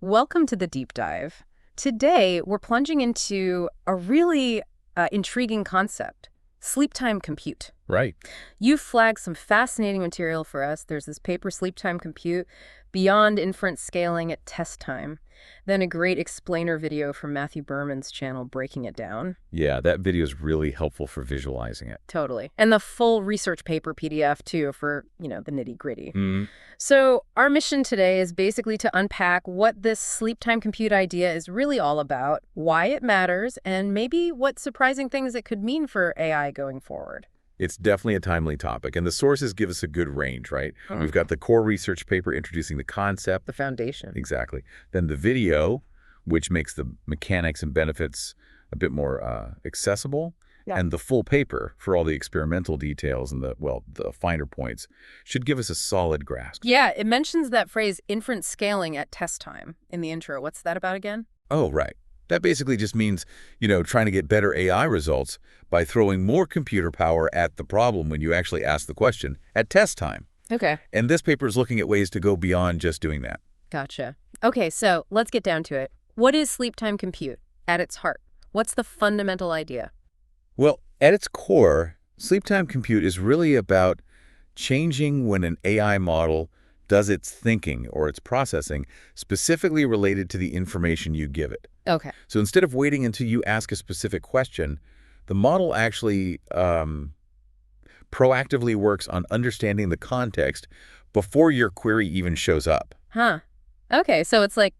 Welcome to the deep dive. Today, we're plunging into a really intriguing concept, sleep time compute. Right. You've flagged some fascinating material for us. There's this paper, Sleep Time Compute, Beyond Inference Scaling at Test Time. Then a great explainer video from Matthew Berman's channel breaking it down. Yeah, that video is really helpful for visualizing it. Totally. And the full research paper PDF, too, for, the nitty-gritty. Mm. So our mission today is basically to unpack what this sleep time compute idea is really all about, why it matters, and maybe what surprising things it could mean for AI going forward. It's definitely a timely topic, and the sources give us a good range, right? We've got the core research paper introducing the concept. The foundation. Exactly. Then the video, which makes the mechanics and benefits a bit more accessible. Yeah. And the full paper for all the experimental details and the finer points should give us a solid grasp. Yeah, it mentions that phrase inference scaling at test time in the intro. What's that about again? Oh, right. That basically just means, trying to get better AI results by throwing more computer power at the problem when you actually ask the question at test time. Okay. And this paper is looking at ways to go beyond just doing that. Gotcha. Okay, so let's get down to it. What is sleep time compute at its heart? What's the fundamental idea? Well, at its core, sleep time compute is really about changing when an AI model does its thinking or its processing specifically related to the information you give it. Okay. So instead of waiting until you ask a specific question, the model actually proactively works on understanding the context before your query even shows up. Huh. Okay, so it's like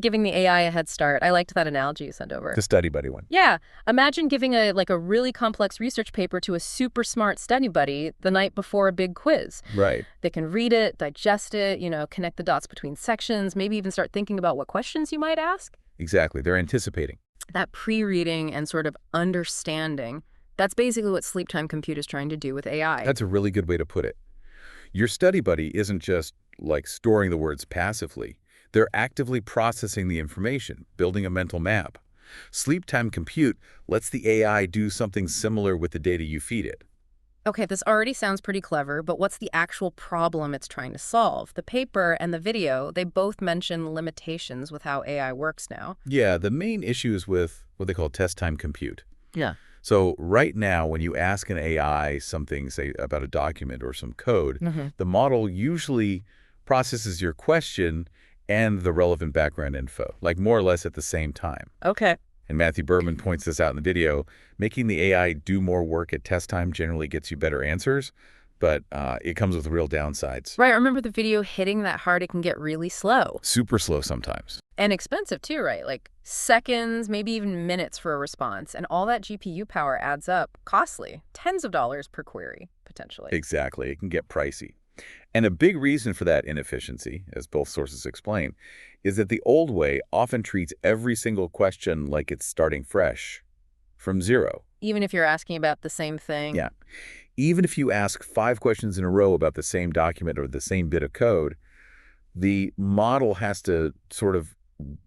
giving the AI a head start. I liked that analogy you sent over. The study buddy one. Yeah. Imagine giving a really complex research paper to a super smart study buddy the night before a big quiz. Right. They can read it, digest it, connect the dots between sections, maybe even start thinking about what questions you might ask. Exactly. They're anticipating. That pre-reading and sort of understanding, that's basically what sleep time compute is trying to do with AI. That's a really good way to put it. Your study buddy isn't just like storing the words passively. They're actively processing the information, building a mental map. Sleep time compute lets the AI do something similar with the data you feed it. Okay, this already sounds pretty clever, but what's the actual problem it's trying to solve? The paper and the video, they both mention limitations with how AI works now. Yeah, the main issue is with what they call test time compute. Yeah. So right now, when you ask an AI something, say, about a document or some code, the model usually processes your question and the relevant background info, like more or less at the same time. Okay. And Matthew Berman points this out in the video. Making the AI do more work at test time generally gets you better answers, but it comes with real downsides. Right, I remember the video hitting that hard, it can get really slow. Super slow sometimes. And expensive too, right? Like seconds, maybe even minutes for a response. And all that GPU power adds up, costly, tens of dollars per query, potentially. Exactly. It can get pricey. And a big reason for that inefficiency, as both sources explain, is that the old way often treats every single question like it's starting fresh, from zero. Even if you're asking about the same thing? Yeah. Even if you ask 5 questions in a row about the same document or the same bit of code, the model has to sort of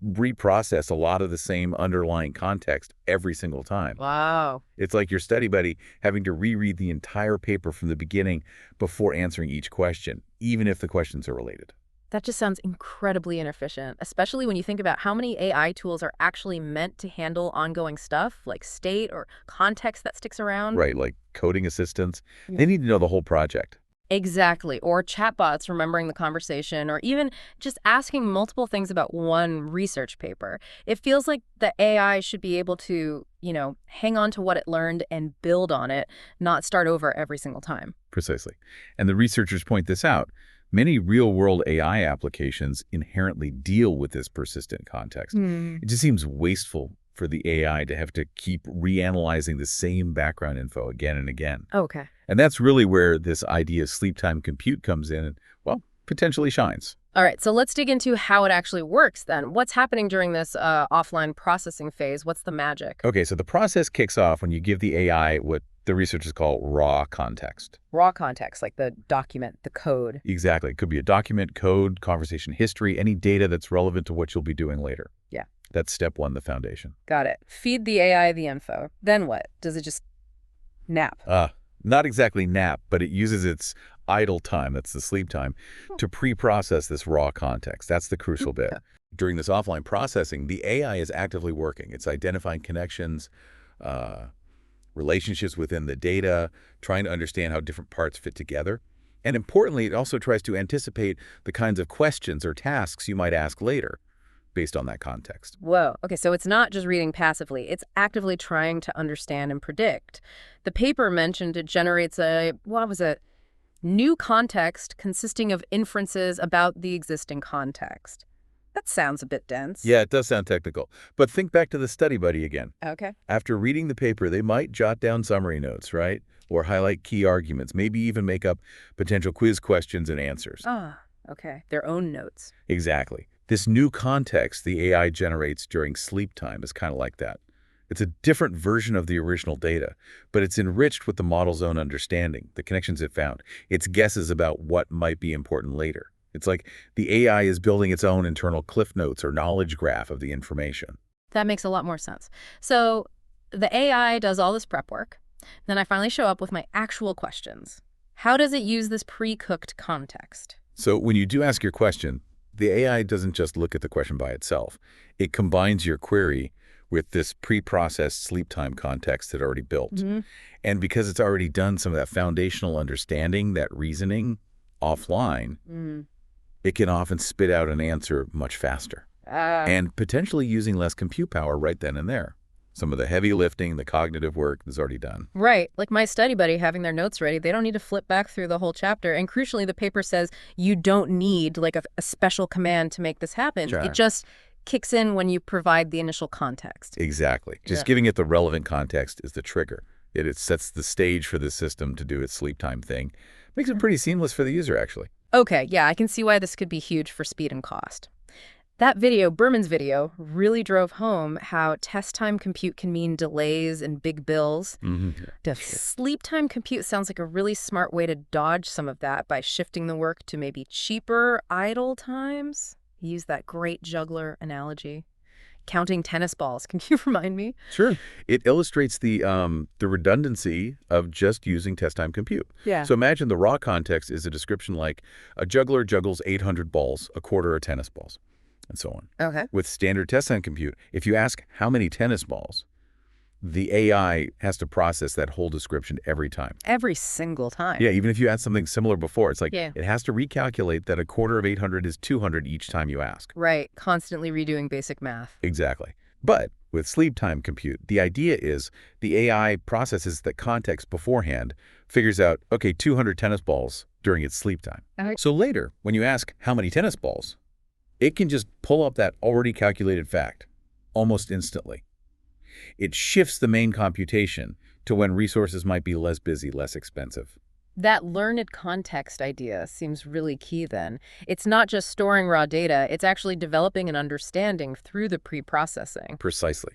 reprocess a lot of the same underlying context every single time. Wow. It's like your study buddy having to reread the entire paper from the beginning before answering each question, even if the questions are related. That just sounds incredibly inefficient, especially when you think about how many AI tools are actually meant to handle ongoing stuff, like state or context that sticks around. Right, like coding assistants. They need to know the whole project. Exactly. Or chatbots remembering the conversation, or even just asking multiple things about one research paper. It feels like the AI should be able to, hang on to what it learned and build on it, not start over every single time. Precisely. And the researchers point this out. Many real-world AI applications inherently deal with this persistent context. It just seems wasteful for the AI to have to keep reanalyzing the same background info again and again. Okay. And that's really where this idea of sleep time compute comes in and, well, potentially shines. All right, so let's dig into how it actually works then. What's happening during this offline processing phase? What's the magic? Okay, so the process kicks off when you give the AI what the researchers call raw context. Raw context, like the document, the code. Exactly. It could be a document, code, conversation history, any data that's relevant to what you'll be doing later. Yeah. That's step 1, the foundation. Got it. Feed the AI the info. Then what? Does it just nap? Not exactly nap, but it uses its idle time, that's the sleep time, to pre-process this raw context. That's the crucial bit. Yeah. During this offline processing, the AI is actively working. It's identifying connections, uh, relationships within the data, trying to understand how different parts fit together. And importantly, it also tries to anticipate the kinds of questions or tasks you might ask later based on that context. Whoa. Okay, so it's not just reading passively. It's actively trying to understand and predict. The paper mentioned it generates what was it? New context consisting of inferences about the existing context. That sounds a bit dense. Yeah, it does sound technical. But think back to the study buddy again. Okay. After reading the paper, they might jot down summary notes, right? Or highlight key arguments, maybe even make up potential quiz questions and answers. Ah, okay. Their own notes. Exactly. This new context the AI generates during sleep time is kind of like that. It's a different version of the original data, but it's enriched with the model's own understanding, the connections it found, its guesses about what might be important later. It's like the AI is building its own internal cliff notes or knowledge graph of the information. That makes a lot more sense. So the AI does all this prep work. Then I finally show up with my actual questions. How does it use this pre-cooked context? So when you do ask your question, the AI doesn't just look at the question by itself. It combines your query with this pre-processed sleep time context it already built. Mm-hmm. And because it's already done some of that foundational understanding, that reasoning offline, it can often spit out an answer much faster and potentially using less compute power right then and there. Some of the heavy lifting, the cognitive work is already done. Right. Like my study buddy having their notes ready, they don't need to flip back through the whole chapter. And crucially, the paper says you don't need like a special command to make this happen. Sure. It just kicks in when you provide the initial context. Exactly. Just Yeah. giving it the relevant context is the trigger. It sets the stage for the system to do its sleep time thing. Makes it pretty seamless for the user, actually. Okay, yeah, I can see why this could be huge for speed and cost. That video, Berman's video, really drove home how test time compute can mean delays and big bills. Sleep time compute sounds like a really smart way to dodge some of that by shifting the work to maybe cheaper idle times. He used that great juggler analogy. Counting tennis balls. Can you remind me? Sure. It illustrates the redundancy of just using test time compute. Yeah. So imagine the raw context is a description like a juggler juggles 800 balls, a quarter of tennis balls, and so on. Okay. With standard test time compute, if you ask how many tennis balls, the AI has to process that whole description every time. Every single time. Yeah, even if you asked something similar before, it's like Yeah. it has to recalculate that a quarter of 800 is 200 each time you ask. Right. Constantly redoing basic math. Exactly. But with sleep time compute, the idea is the AI processes the context beforehand, figures out, okay, 200 tennis balls during its sleep time. Okay. So later, when you ask how many tennis balls, it can just pull up that already calculated fact almost instantly. It shifts the main computation to when resources might be less busy, less expensive. That learned context idea seems really key then. It's not just storing raw data, it's actually developing an understanding through the pre-processing. Precisely.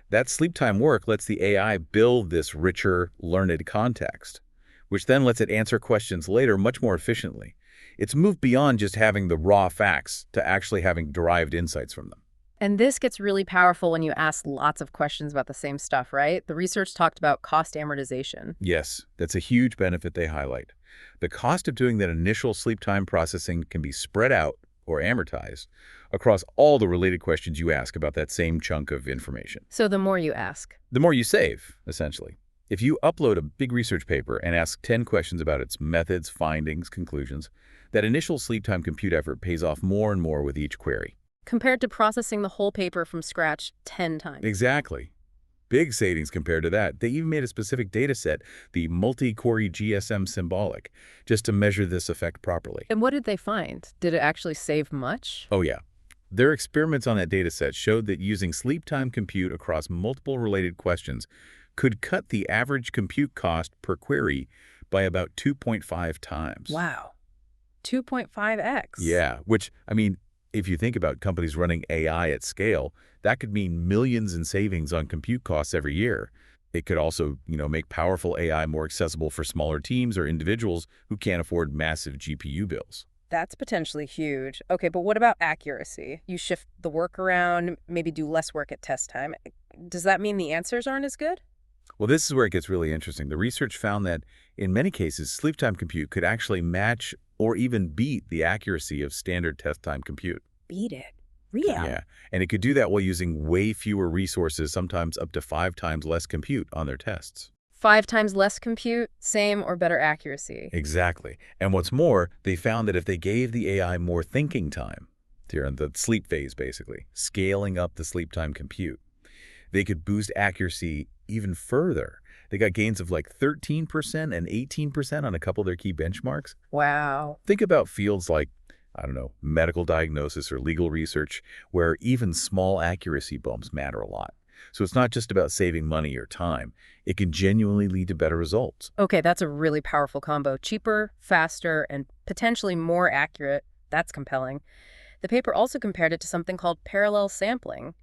That sleep time work lets the AI build this richer, learned context, which then lets it answer questions later much more efficiently. It's moved beyond just having the raw facts to actually having derived insights from them. And this gets really powerful when you ask lots of questions about the same stuff, right? The research talked about cost amortization. Yes, that's a huge benefit they highlight. The cost of doing that initial sleep time processing can be spread out or amortized across all the related questions you ask about that same chunk of information. So the more you ask. The more you save, essentially. If you upload a big research paper and ask 10 questions about its methods, findings, conclusions, that initial sleep time compute effort pays off more and more with each query. Compared to processing the whole paper from scratch 10 times. Exactly. Big savings compared to that. They even made a specific data set, the multi-query GSM symbolic, just to measure this effect properly. And what did they find? Did it actually save much? Oh yeah. Their experiments on that data set showed that using sleep time compute across multiple related questions could cut the average compute cost per query by about 2.5 times. Wow. 2.5x. Yeah, which, I mean, if you think about companies running AI at scale, that could mean millions in savings on compute costs every year. It could also, make powerful AI more accessible for smaller teams or individuals who can't afford massive GPU bills. That's potentially huge. Okay, but what about accuracy? You shift the work around, maybe do less work at test time. Does that mean the answers aren't as good? Well, this is where it gets really interesting. The research found that in many cases, sleep time compute could actually match or even beat the accuracy of standard test time compute. Beat it. Real. Yeah, and it could do that while using way fewer resources, sometimes up to 5 times less compute on their tests. 5 times less compute, same or better accuracy. Exactly. And what's more, they found that if they gave the AI more thinking time, during the sleep phase basically, scaling up the sleep time compute, they could boost accuracy even further. They got gains of like 13% and 18% on a couple of their key benchmarks. Wow. Think about fields like, I don't know, medical diagnosis or legal research, where even small accuracy bumps matter a lot. So it's not just about saving money or time. It can genuinely lead to better results. Okay, that's a really powerful combo. Cheaper, faster, and potentially more accurate. That's compelling. The paper also compared it to something called parallel sampling.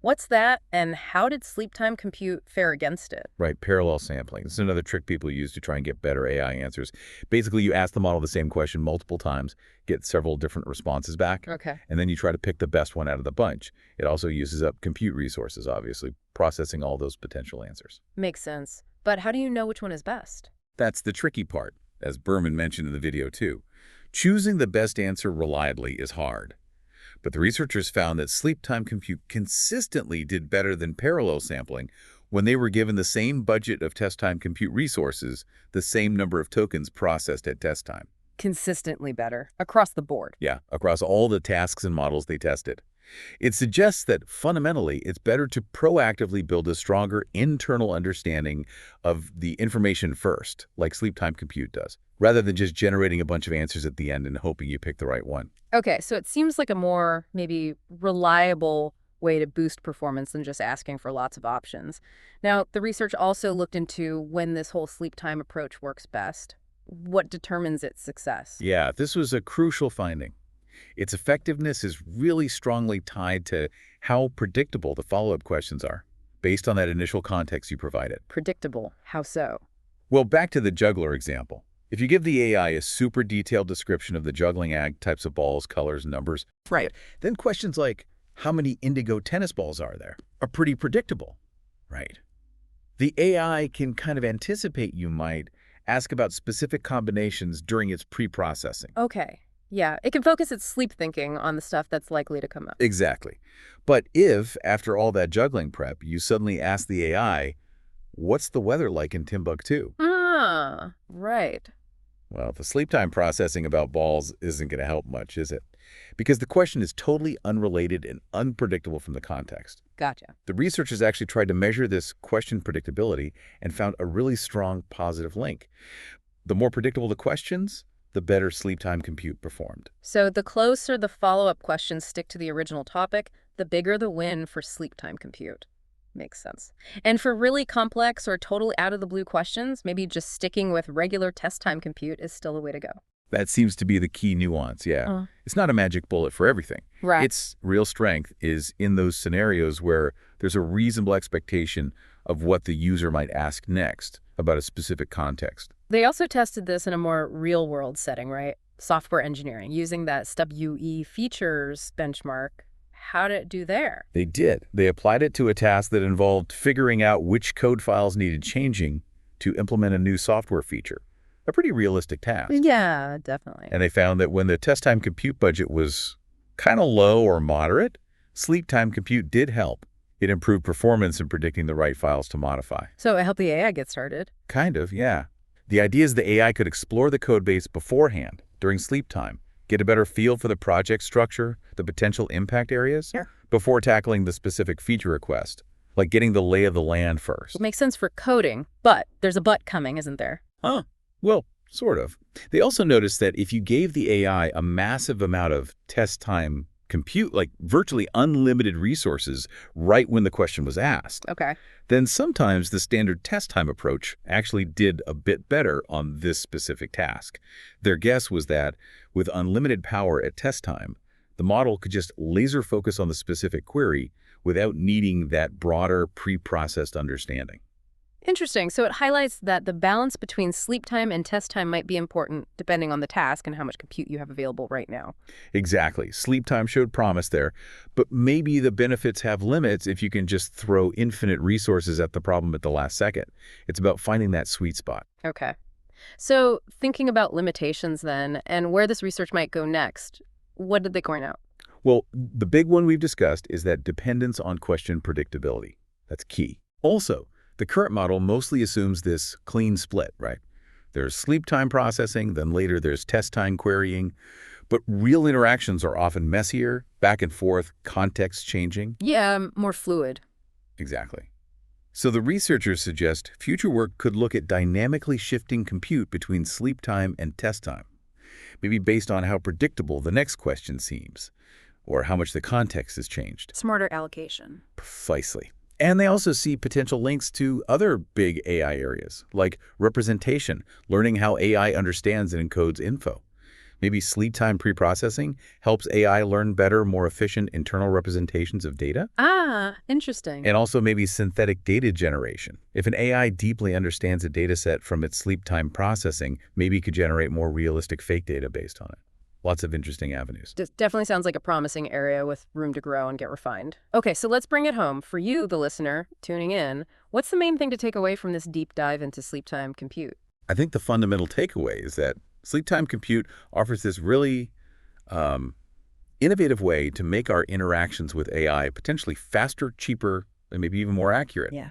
What's that, and how did sleep time compute fare against it? Right, parallel sampling. This is another trick people use to try and get better AI answers. Basically, you ask the model the same question multiple times, get several different responses back, Okay. and then you try to pick the best one out of the bunch. It also uses up compute resources, obviously, processing all those potential answers. Makes sense. But how do you know which one is best? That's the tricky part, as Berman mentioned in the video too. Choosing the best answer reliably is hard. But the researchers found that sleep time compute consistently did better than parallel sampling when they were given the same budget of test time compute resources, the same number of tokens processed at test time. Consistently better, across the board. Yeah, across all the tasks and models they tested. It suggests that fundamentally, it's better to proactively build a stronger internal understanding of the information first, like sleep time compute does, rather than just generating a bunch of answers at the end and hoping you pick the right one. Okay, so it seems like a more, maybe, reliable way to boost performance than just asking for lots of options. Now, the research also looked into when this whole sleep time approach works best. What determines its success? Yeah, this was a crucial finding. Its effectiveness is really strongly tied to how predictable the follow-up questions are, based on that initial context you provided. Predictable. How so? Well, back to the juggler example. If you give the AI a super detailed description of the juggling act, types of balls, colors, numbers, Right. then questions like, how many indigo tennis balls are there, are pretty predictable, right? The AI can kind of anticipate you might ask about specific combinations during its pre-processing. Okay. Yeah, it can focus its sleep thinking on the stuff that's likely to come up. Exactly. But if, after all that juggling prep, you suddenly ask the AI, what's the weather like in Timbuktu? Ah, right. Well, the sleep time processing about balls isn't going to help much, is it? Because the question is totally unrelated and unpredictable from the context. Gotcha. The researchers actually tried to measure this question predictability and found a really strong positive link. The more predictable the questions, the better sleep time compute performed. So the closer the follow-up questions stick to the original topic, the bigger the win for sleep time compute. Makes sense. And for really complex or totally out-of-the-blue questions, maybe just sticking with regular test time compute is still the way to go. That seems to be the key nuance, yeah. It's not a magic bullet for everything. Right. Its real strength is in those scenarios where there's a reasonable expectation of what the user might ask next about a specific context. They also tested this in a more real-world setting, right? Software engineering, using that SWE features benchmark. How did it do there? They did. They applied it to a task that involved figuring out which code files needed changing to implement a new software feature. A pretty realistic task. Yeah, definitely. And they found that when the test time compute budget was kind of low or moderate, sleep time compute did help. It improved performance in predicting the right files to modify. So it helped the AI get started. Kind of, yeah. The idea is the AI could explore the code base beforehand, during sleep time, get a better feel for the project structure, the potential impact areas, before tackling the specific feature request, like getting the lay of the land first. It makes sense for coding, but there's a but coming, isn't there? Huh. Well, sort of. They also noticed that if you gave the AI a massive amount of test time compute, like virtually unlimited resources right when the question was asked, Okay. then sometimes the standard test time approach actually did a bit better on this specific task. Their guess was that with unlimited power at test time, the model could just laser focus on the specific query without needing that broader pre-processed understanding. Interesting. So it highlights that the balance between sleep time and test time might be important depending on the task and how much compute you have available right now. Exactly. Sleep time showed promise there, but maybe the benefits have limits if you can just throw infinite resources at the problem at the last second. It's about finding that sweet spot. Okay. So thinking about limitations then and where this research might go next, what did they point out? Well, the big one we've discussed is that dependence on question predictability. That's key. Also, the current model mostly assumes this clean split, right? There's sleep time processing, then later there's test time querying, but real interactions are often messier, back and forth, context changing. Yeah, more fluid. Exactly. So the researchers suggest future work could look at dynamically shifting compute between sleep time and test time, maybe based on how predictable the next question seems, or how much the context has changed. Smarter allocation. Precisely. And they also see potential links to other big AI areas, like representation, learning how AI understands and encodes info. Maybe sleep time preprocessing helps AI learn better, more efficient internal representations of data. Ah, interesting. And also maybe synthetic data generation. If an AI deeply understands a data set from its sleep time processing, maybe it could generate more realistic fake data based on it. Lots of interesting avenues. Definitely sounds like a promising area with room to grow and get refined. Okay, so let's bring it home. For you, the listener, tuning in, what's the main thing to take away from this deep dive into sleep time compute? I think the fundamental takeaway is that sleep time compute offers this really innovative way to make our interactions with AI potentially faster, cheaper, and maybe even more accurate. Yeah.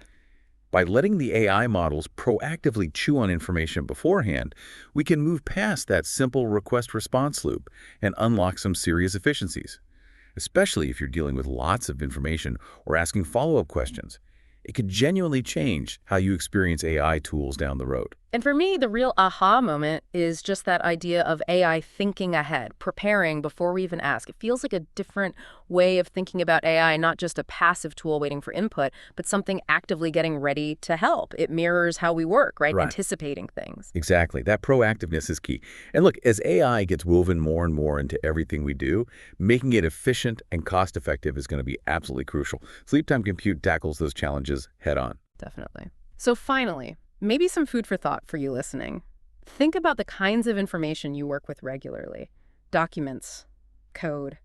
By letting the AI models proactively chew on information beforehand, we can move past that simple request-response loop and unlock some serious efficiencies, especially if you're dealing with lots of information or asking follow-up questions. It could genuinely change how you experience AI tools down the road. And for me, the real aha moment is just that idea of AI thinking ahead, preparing before we even ask. It feels like a different way of thinking about AI, not just a passive tool waiting for input, but something actively getting ready to help. It mirrors how we work, right? Right. Anticipating things. Exactly. That proactiveness is key. And look, as AI gets woven more and more into everything we do, making it efficient and cost-effective is going to be absolutely crucial. Sleep time compute tackles those challenges head on. Definitely. So finally, maybe some food for thought for you listening. Think about the kinds of information you work with regularly. Documents, code,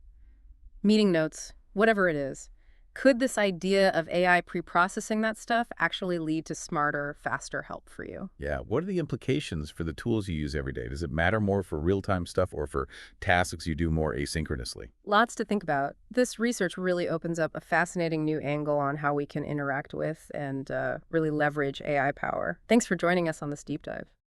meeting notes, whatever it is. Could this idea of AI pre-processing that stuff actually lead to smarter, faster help for you? Yeah, what are the implications for the tools you use every day? Does it matter more for real-time stuff or for tasks you do more asynchronously? Lots to think about. This research really opens up a fascinating new angle on how we can interact with and really leverage AI power. Thanks for joining us on this deep dive.